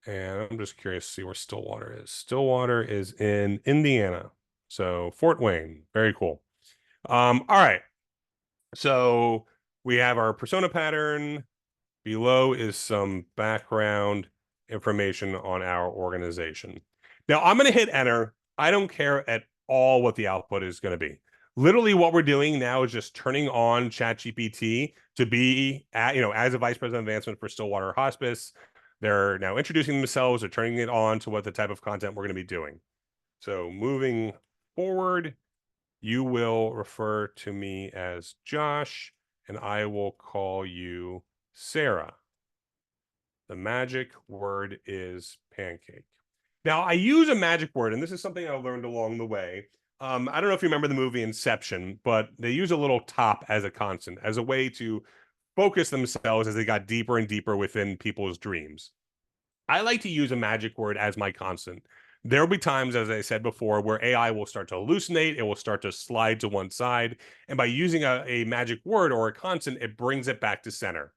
And I'm just curious to see where Stillwater is. Stillwater is in Indiana. So Fort Wayne. Very cool. All right. So we have our persona pattern. Below is some background information on our organization. Now I'm going to hit enter. I don't care at all what the output is going to be. Literally what we're doing now is just turning on ChatGPT to be as a vice president of advancement for Stillwater Hospice. They're now introducing themselves or turning it on to what the type of content we're going to be doing. So moving forward, you will refer to me as Josh, and I will call you Sarah. The magic word is pancake. Now, I use a magic word, and this is something I learned along the way. I don't know if you remember the movie Inception, but they use a little top as a constant, as a way to focus themselves as they got deeper and deeper within people's dreams. I like to use a magic word as my constant. There will be times, as I said before, where AI will start to hallucinate. It will start to slide to one side. And by using a magic word or a constant, it brings it back to center.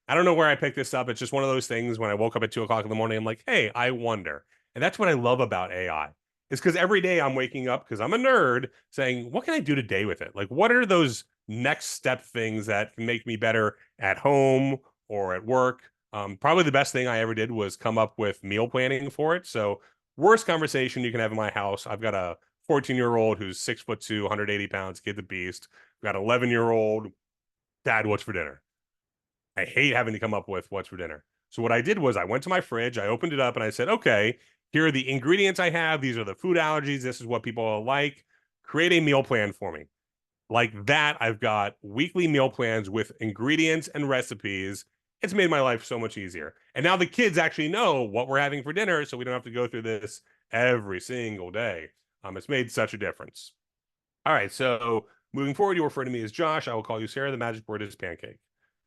I don't know where I picked this up. It's just one of those things when I woke up at 2 o'clock in the morning, I'm like, hey, I wonder. And that's what I love about AI. Is because every day I'm waking up, because I'm a nerd, saying, what can I do today with it? Like, what are those next step things that can make me better at home or at work? Probably the best thing I ever did was come up with meal planning for it. So worst conversation you can have in my house. I've got a 14-year-old who's 6'2", 180 pounds, kid the beast. I've got an 11-year-old, dad, what's for dinner? I hate having to come up with what's for dinner. So what I did was I went to my fridge, I opened it up and I said, okay, Here are the ingredients I have. These are the food allergies. This is what people like. Create a meal plan for me. Like that, I've got weekly meal plans with ingredients and recipes. It's made my life so much easier. And now the kids actually know what we're having for dinner, so we don't have to go through this every single day. It's made such a difference. All right, so moving forward, you refer to me as Josh. I will call you Sarah. The magic word is pancake.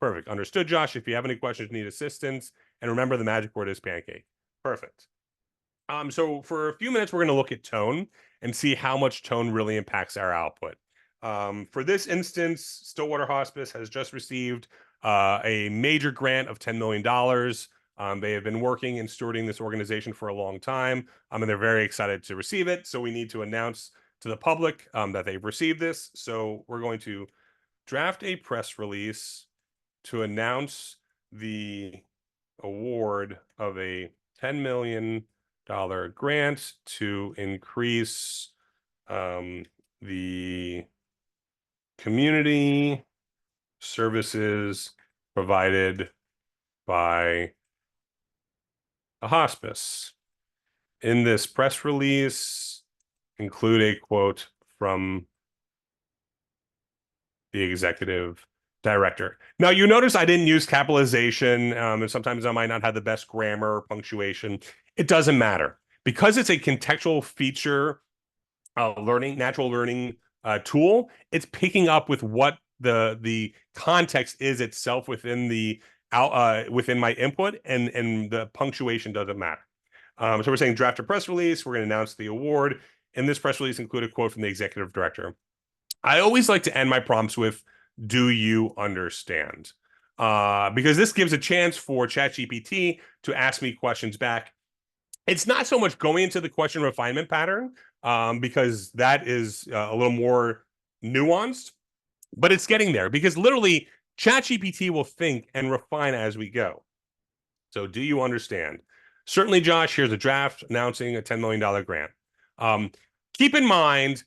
Perfect. Understood, Josh. If you have any questions, need assistance, and remember the magic word is pancake. Perfect. So for a few minutes, we're going to look at tone and see how much tone really impacts our output. For this instance, Stillwater Hospice has just received a major grant of $10 million. They have been working and stewarding this organization for a long time, and they're very excited to receive it. So we need to announce to the public that they've received this. So we're going to draft a press release to announce the award of a $10 million grant to increase the community services provided by a hospice. In this press release, include a quote from the executive director. Now, you notice I didn't use capitalization, and sometimes I might not have the best grammar or punctuation. It doesn't matter. Because it's a contextual feature natural learning tool, it's picking up with what the context is itself within the within my input, and the punctuation doesn't matter. So we're saying draft a press release. We're going to announce the award. In this press release, include a quote from the executive director. I always like to end my prompts with, do you understand? Because this gives a chance for ChatGPT to ask me questions back. It's not so much going into the question refinement pattern, because that is a little more nuanced, but it's getting there because literally ChatGPT will think and refine as we go. So do you understand? Certainly, Josh, here's a draft announcing a $10 million grant. Keep in mind,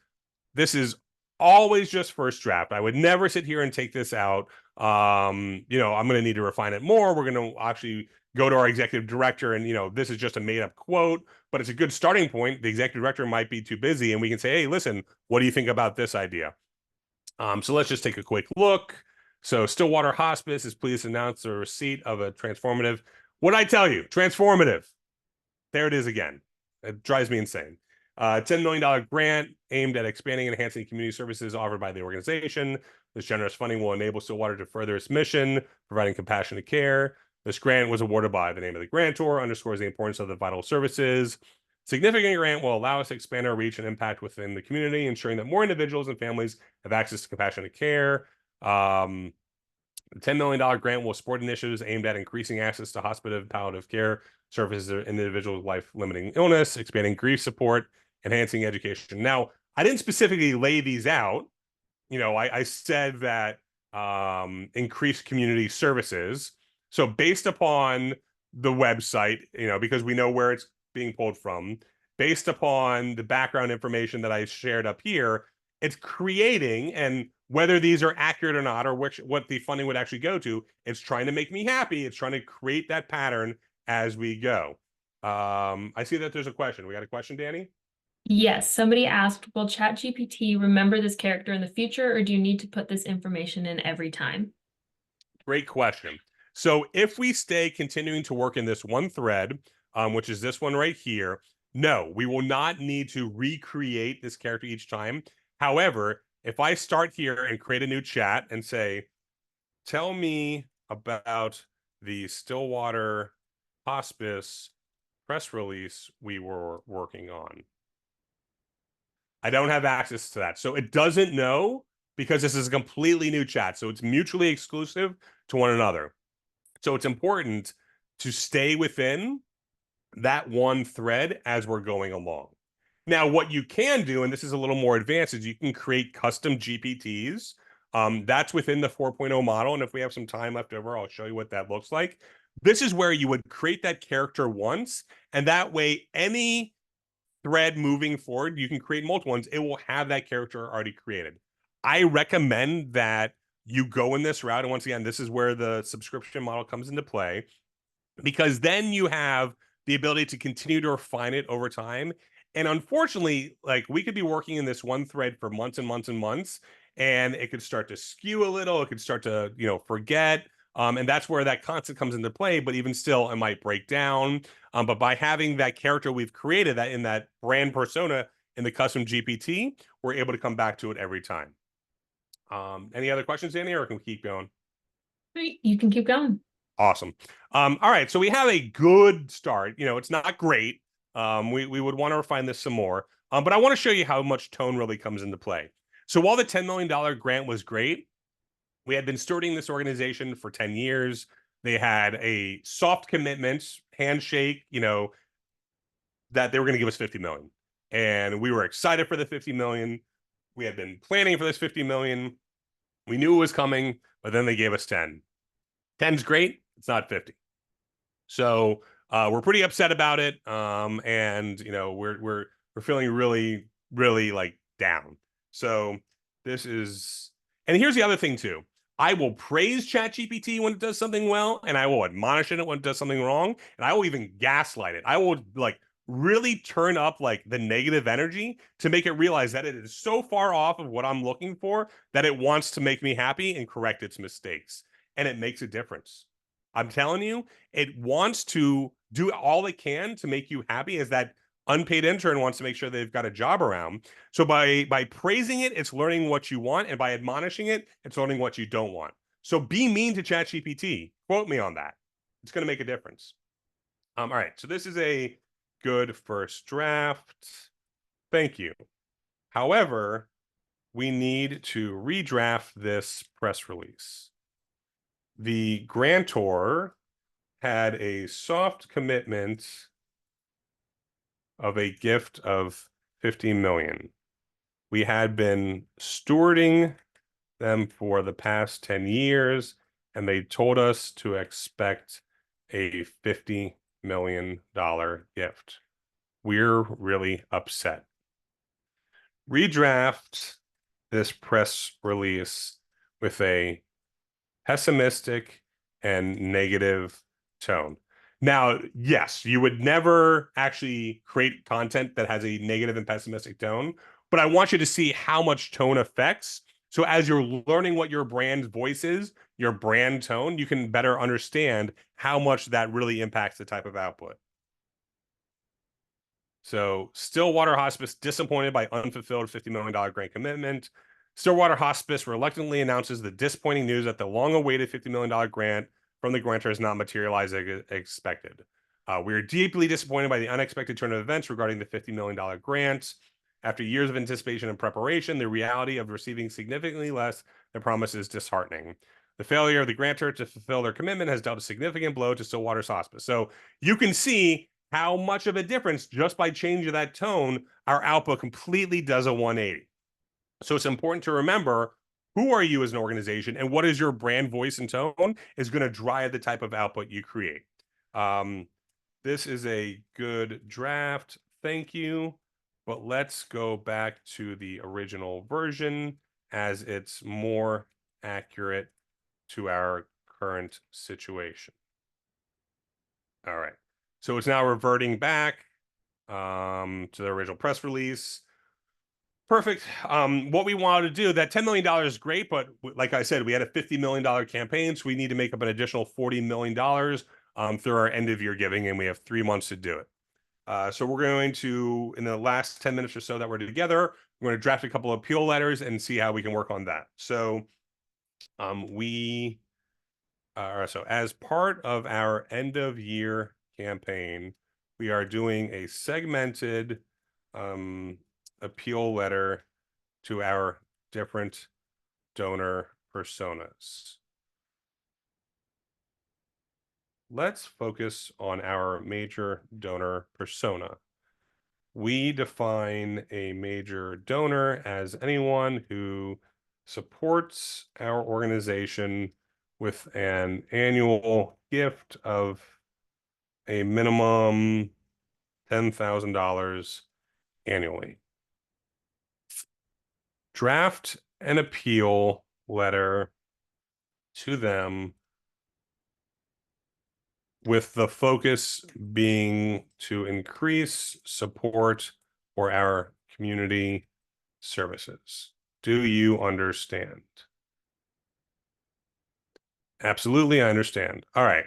this is always just first draft. I would never sit here and take this out. I'm going to need to refine it more. We're going to actually go to our executive director, and this is just a made-up quote, but it's a good starting point. The executive director might be too busy, and we can say, hey, listen, what do you think about this idea? So let's just take a quick look. So Stillwater Hospice is pleased to announce the receipt of a transformative. What I tell you? Transformative. There it is again. It drives me insane. $10 million grant aimed at expanding and enhancing community services offered by the organization. This generous funding will enable Stillwater to further its mission, providing compassionate care. This grant was awarded by the name of the grantor, underscores the importance of the vital services. Significant grant will allow us to expand our reach and impact within the community, ensuring that more individuals and families have access to compassionate care. The $10 million grant will support initiatives aimed at increasing access to hospital and palliative care services in individuals with life-limiting illness, expanding grief support, enhancing education. Now, I didn't specifically lay these out. I said that increased community services. So based upon the website, because we know where it's being pulled from, based upon the background information that I shared up here, it's creating, and whether these are accurate or not, or what the funding would actually go to, it's trying to make me happy. It's trying to create that pattern as we go. I see that there's a question. We got a question, Danny? Yes, somebody asked, will ChatGPT remember this character in the future, or do you need to put this information in every time? Great question. So if we stay continuing to work in this one thread, which is this one right here, no, we will not need to recreate this character each time. However, if I start here and create a new chat and say, tell me about the Stillwater Hospice press release we were working on, I don't have access to that. So it doesn't know, because this is a completely new chat. So it's mutually exclusive to one another. So it's important to stay within that one thread as we're going along. Now, what you can do, and this is a little more advanced, is you can create custom GPTs. That's within the 4.0 model. And if we have some time left over, I'll show you what that looks like. This is where you would create that character once, and that way any thread moving forward, you can create multiple ones. It will have that character already created. I recommend that you go in this route. And once again, this is where the subscription model comes into play, because then you have the ability to continue to refine it over time. And unfortunately, like we could be working in this one thread for months and months and months, and it could start to skew a little. It could start to, forget. And that's where that constant comes into play. But even still, it might break down. But by having that character we've created that in that brand persona in the custom GPT, we're able to come back to it every time. Any other questions, Danny, or can we keep going? You can keep going. Awesome. All right, so we have a good start. It's not great. We would want to refine this some more. But I want to show you how much tone really comes into play. So while the $10 million grant was great, we had been stewarding this organization for 10 years. They had a soft commitment, handshake, that they were going to give us 50 million. And we were excited for the 50 million. We had been planning for this 50 million. We knew it was coming, but then they gave us 10. 10's great. It's not 50. So we're pretty upset about it. And we're feeling really, really like down. So this is, and here's the other thing too. I will praise ChatGPT when it does something well, and I will admonish it when it does something wrong, and I will even gaslight it. I will like really turn up like the negative energy to make it realize that it is so far off of what I'm looking for that it wants to make me happy and correct its mistakes. And it makes a difference. I'm telling you, it wants to do all it can to make you happy as that unpaid intern wants to make sure they've got a job around. So by praising it, it's learning what you want, and by admonishing it, it's learning what you don't want. So be mean to ChatGPT. Quote me on that. It's going to make a difference. All right. So this is a good first draft. Thank you. However, we need to redraft this press release. The grantor had a soft commitment of a gift of 50 million. We had been stewarding them for the past 10 years, and they told us to expect a $50 million gift. We're really upset. Redraft this press release with a pessimistic and negative tone. Now, yes, you would never actually create content that has a negative and pessimistic tone, but I want you to see how much tone affects. So as you're learning what your brand voice is, your brand tone, you can better understand how much that really impacts the type of output. So Stillwater Hospice disappointed by unfulfilled $50 million grant commitment. Stillwater Hospice reluctantly announces the disappointing news that the long-awaited $50 million grant from the grantor has not materialized as expected. We are deeply disappointed by the unexpected turn of events regarding the $50 million grant. After years of anticipation and preparation, the reality of receiving significantly less than promised is disheartening. The failure of the grantor to fulfill their commitment has dealt a significant blow to Stillwater's hospice. So you can see how much of a difference just by changing that tone, our output completely does a 180. So it's important to remember, who are you as an organization, and what is your brand voice and tone is going to drive the type of output you create. This is a good draft. Thank you. But let's go back to the original version as it's more accurate to our current situation. All right. So it's now reverting back to the original press release. Perfect. What we wanted to do, that $10 million is great, but like I said, we had a $50 million campaign, so we need to make up an additional $40 million through our end of year giving, and we have 3 months to do it. So we're going to, in the last 10 minutes or so that we're together, we're going to draft a couple of appeal letters and see how we can work on that. So so as part of our end of year campaign, we are doing a segmented appeal letter to our different donor personas. Let's focus on our major donor persona. We define a major donor as anyone who supports our organization with an annual gift of a minimum $10,000 annually. Draft an appeal letter to them with the focus being to increase support for our community services. Do you understand? Absolutely, I understand. All right.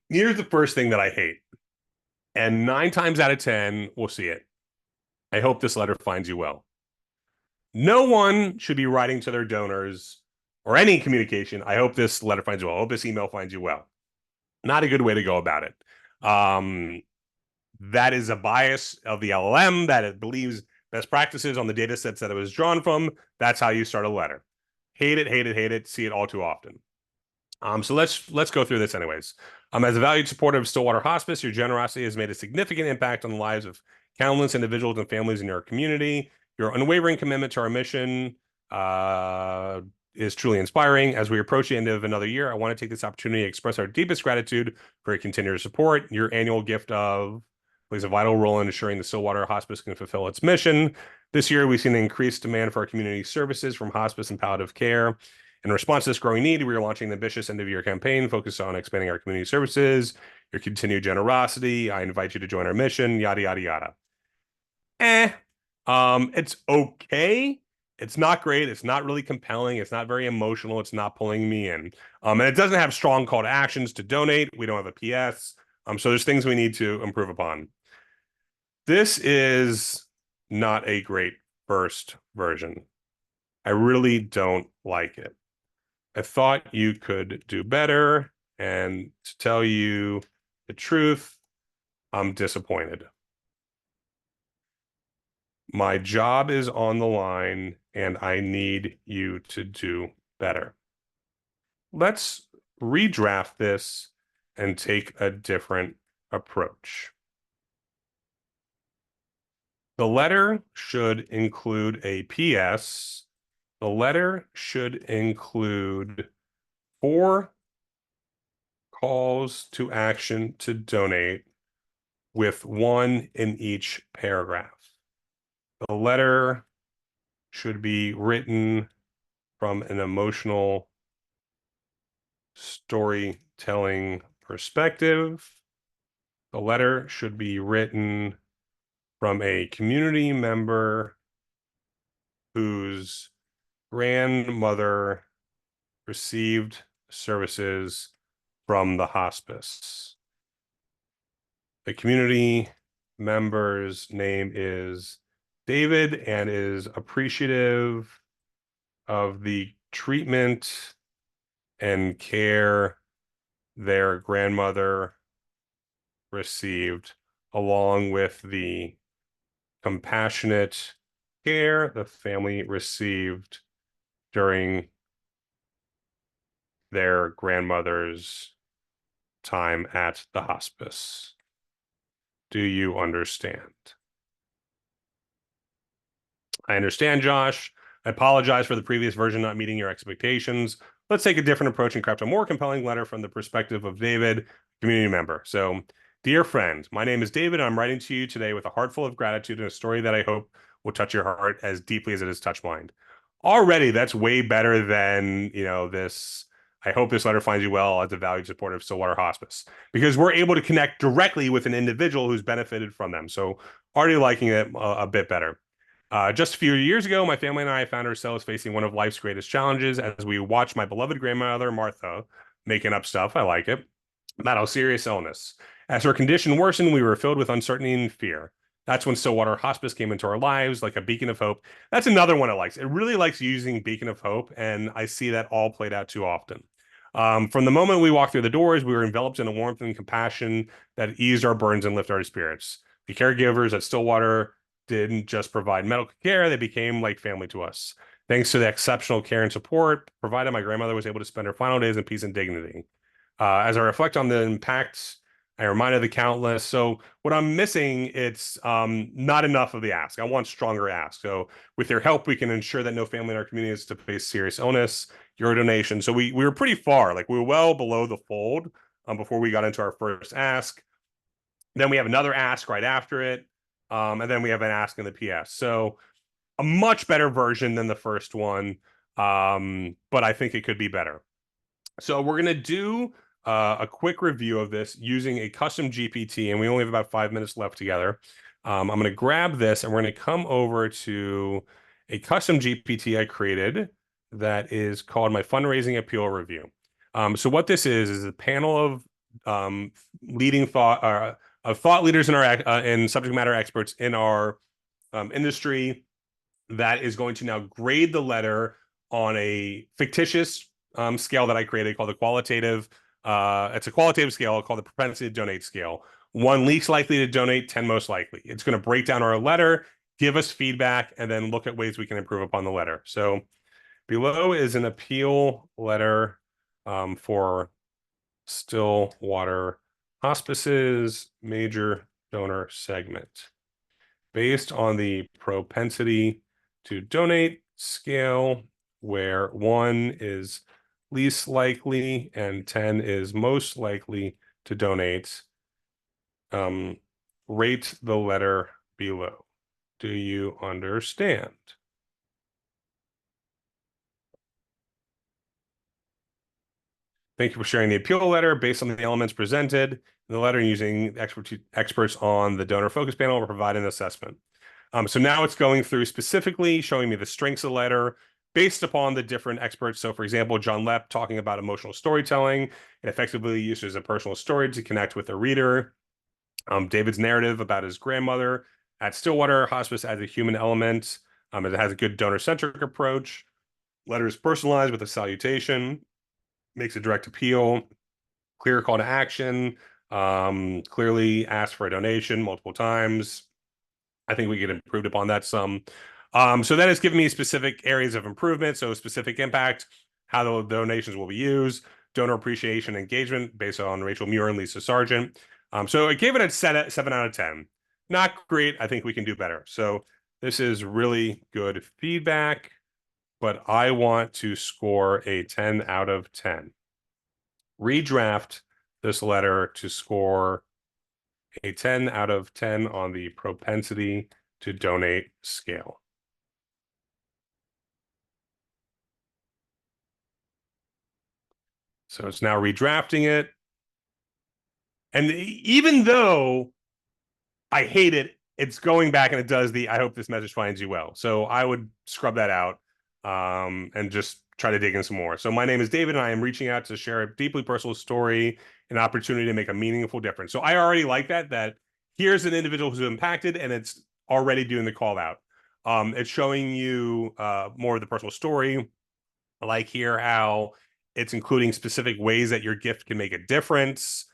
Here's the first thing that I hate. And 9 times out of 10, we'll see it. I hope this letter finds you well. No one should be writing to their donors or any communication. I hope this letter finds you well. I hope this email finds you well. Not a good way to go about it. That is a bias of the LLM that it believes best practices on the data sets that it was drawn from. That's how you start a letter. Hate it, hate it, hate it. See it all too often. So let's go through this anyways. As a valued supporter of Stillwater Hospice, your generosity has made a significant impact on the lives of countless individuals and families in your community. Your unwavering commitment to our mission is truly inspiring. As we approach the end of another year, I want to take this opportunity to express our deepest gratitude for your continued support. Your annual gift of plays a vital role in ensuring the Stillwater Hospice can fulfill its mission. This year, we've seen an increased demand for our community services from hospice and palliative care. In response to this growing need, we are launching an ambitious end-of-year campaign focused on expanding our community services, your continued generosity. I invite you to join our mission, yada, yada, yada. It's okay. It's not great. It's not really compelling. It's not very emotional. It's not pulling me in. And it doesn't have strong call to actions to donate. We don't have a PS. So there's things we need to improve upon. This is not a great first version. I really don't like it. I thought you could do better, and to tell you the truth, I'm disappointed. My job is on the line, and I need you to do better. Let's redraft this and take a different approach. The letter should include a PS. The letter should include 4 calls to action to donate with 1 in each paragraph. The letter should be written from an emotional storytelling perspective. The letter should be written from a community member whose grandmother received services from the hospice. The community member's name is David and is appreciative of the treatment and care their grandmother received, along with the compassionate care the family received during their grandmother's time at the hospice. Do you understand? I understand, Josh. I apologize for the previous version not meeting your expectations. Let's take a different approach and craft a more compelling letter from the perspective of David, community member. So, dear friend, my name is David. And I'm writing to you today with a heart full of gratitude and a story that I hope will touch your heart as deeply as it has touched mine. Already, that's way better than, this. I hope this letter finds you well as a valued supporter of Stillwater Hospice, because we're able to connect directly with an individual who's benefited from them. So, already liking it a bit better. Just a few years ago, my family and I found ourselves facing one of life's greatest challenges as we watched my beloved grandmother, Martha, making up stuff, I like it, battle serious illness. As her condition worsened, we were filled with uncertainty and fear. That's when Stillwater Hospice came into our lives like a beacon of hope. That's another one it likes. It really likes using beacon of hope, and I see that all played out too often. From the moment we walked through the doors, we were enveloped in a warmth and compassion that eased our burdens and lifted our spirits. The caregivers at Stillwater didn't just provide medical care, they became like family to us. Thanks to the exceptional care and support provided, my grandmother was able to spend her final days in peace and dignity. As I reflect on the impacts, I reminded the countless. So what I'm missing, it's not enough of the ask. I want stronger ask. So with your help, we can ensure that no family in our community is to face serious illness. Your donation. So we were pretty far, like we were well below the fold before we got into our first ask. Then we have another ask right after it. And then we have an ask in the PS. So a much better version than the first one. But I think it could be better. So we're going to do a quick review of this using a custom GPT, and we only have about 5 minutes left together. I'm going to grab this and we're going to come over to a custom GPT I created that is called my fundraising appeal review. So what this is a panel of leading thought of thought leaders in our and subject matter experts in our industry that is going to now grade the letter on a fictitious scale that I created called the qualitative. It's a qualitative scale called the propensity to donate scale. 1 least likely to donate, 10 most likely. It's going to break down our letter, give us feedback, and then look at ways we can improve upon the letter. So below is an appeal letter for Stillwater Hospice's major donor segment. Based on the propensity to donate scale, where 1 is least likely and 10 is most likely to donate, rate the letter below. Do you understand? Thank you for sharing the appeal letter based on the elements presented in the letter using experts on the donor focus panel will provide an assessment. So now it's going through specifically showing me the strengths of the letter based upon the different experts. So for example, John Lepp talking about emotional storytelling and effectively uses a personal story to connect with the reader. David's narrative about his grandmother at Stillwater Hospice as a human element. It has a good donor-centric approach. Letter is personalized with a salutation, makes a direct appeal, clear call to action, clearly ask for a donation multiple times. I think we get improved upon that some. So that has given me specific areas of improvement. So specific impact, how the donations will be used, donor appreciation engagement based on Rachel Muir and Lisa Sargent. So I gave it a 7 out of 10. Not great. I think we can do better. So this is really good feedback, but I want to score a 10 out of 10. Redraft this letter to score a 10 out of 10 on the propensity to donate scale. So it's now redrafting it. And even though I hate it, it's going back and it does the I hope this message finds you well. So I would scrub that out and just try to dig in some more. So my name is David, and I am reaching out to share a deeply personal story, an opportunity to make a meaningful difference. So I already like that here's an individual who's impacted, and it's already doing the call out. It's showing you more of the personal story. I like here how it's including specific ways that your gift can make a difference.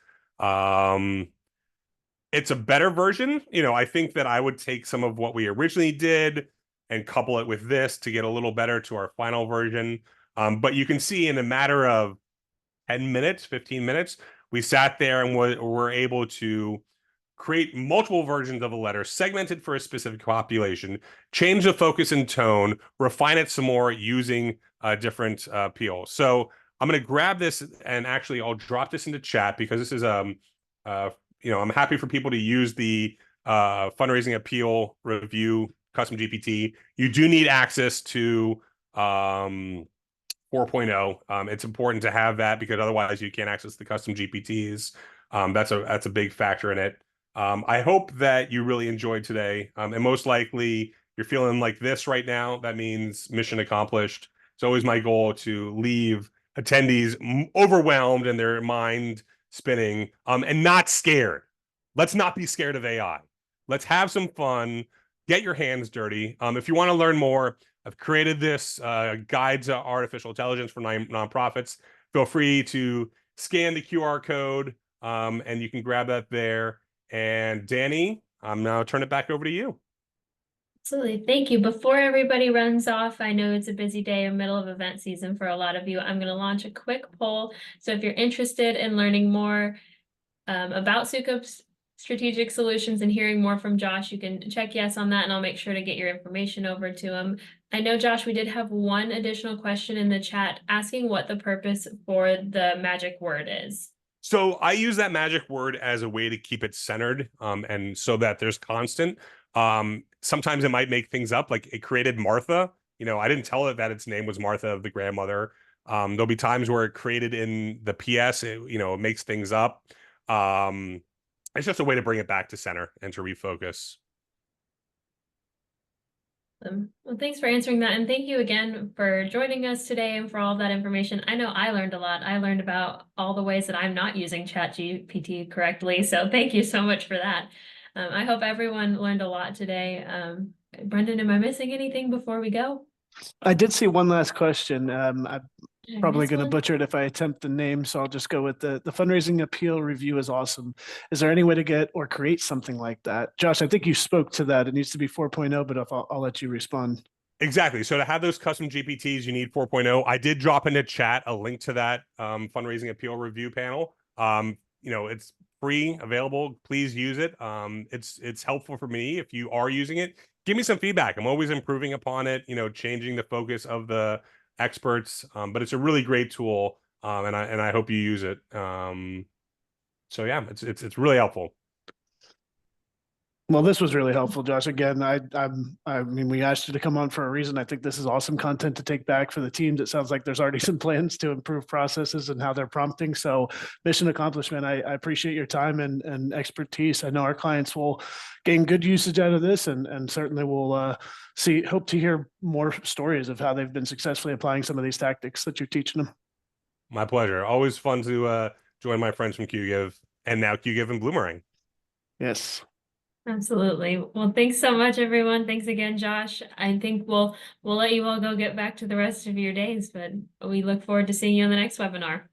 It's a better version. I think that I would take some of what we originally did and couple it with this to get a little better to our final version. But you can see in a matter of 10 minutes, 15 minutes, we sat there and were able to create multiple versions of a letter segmented for a specific population, change the focus and tone, refine it some more using different appeal. So I'm going to grab this and actually I'll drop this into chat because this is I'm happy for people to use the fundraising appeal review custom GPT. You do need access to 4.0. It's important to have that because otherwise you can't access the custom GPTs. That's a big factor in it. I hope that you really enjoyed today. And most likely you're feeling like this right now. That means mission accomplished. It's always my goal to leave attendees overwhelmed and their mind spinning and not scared. Let's not be scared of AI. Let's have some fun. Get your hands dirty. If you want to learn more, I've created this guide to artificial intelligence for nonprofits. Feel free to scan the QR code and you can grab that there. And Danny, I'm now turn it back over to you. Absolutely. Thank you. Before everybody runs off, I know it's a busy day in middle of event season for a lot of you. I'm going to launch a quick poll. So if you're interested in learning more about Soukup Strategic Solutions and hearing more from Josh, you can check yes on that, and I'll make sure to get your information over to him. I know, Josh, we did have one additional question in the chat asking what the purpose for the magic word is. So I use that magic word as a way to keep it centered and so that there's constant. Sometimes it might make things up, like it created Martha. I didn't tell it that its name was Martha, the grandmother. There'll be times where it created in the PS, it makes things up. It's just a way to bring it back to center and to refocus. Well, thanks for answering that. And thank you again for joining us today and for all of that information. I know I learned a lot. I learned about all the ways that I'm not using ChatGPT correctly. So thank you so much for that. I hope everyone learned a lot today. Brendan, am I missing anything before we go? I did see one last question. I'm Did I probably miss going to one? butcher it if I attempt the name, so I'll just go with the fundraising appeal review is awesome. Is there any way to get or create something like that? Josh, I think you spoke to that. It needs to be 4.0, but if I'll let you respond. Exactly. So to have those custom GPTs, you need 4.0. I did drop into chat a link to that fundraising appeal review panel. It's free, available. Please use it. It's helpful for me if you are using it. Give me some feedback. I'm always improving upon it. Changing the focus of the experts. But it's a really great tool, and I hope you use it. So yeah, it's really helpful. Well, this was really helpful, Josh. Again, I mean, we asked you to come on for a reason. I think this is awesome content to take back for the teams. It sounds like there's already some plans to improve processes and how they're prompting. So, mission accomplishment. I appreciate your time and expertise. I know our clients will gain good usage out of this, and certainly will hope to hear more stories of how they've been successfully applying some of these tactics that you're teaching them. My pleasure. Always fun to join my friends from QGIV and now QGIV and Bloomerang. Yes. Absolutely. Well, thanks so much, everyone. Thanks again, Josh. I think we'll let you all go get back to the rest of your days, but we look forward to seeing you on the next webinar.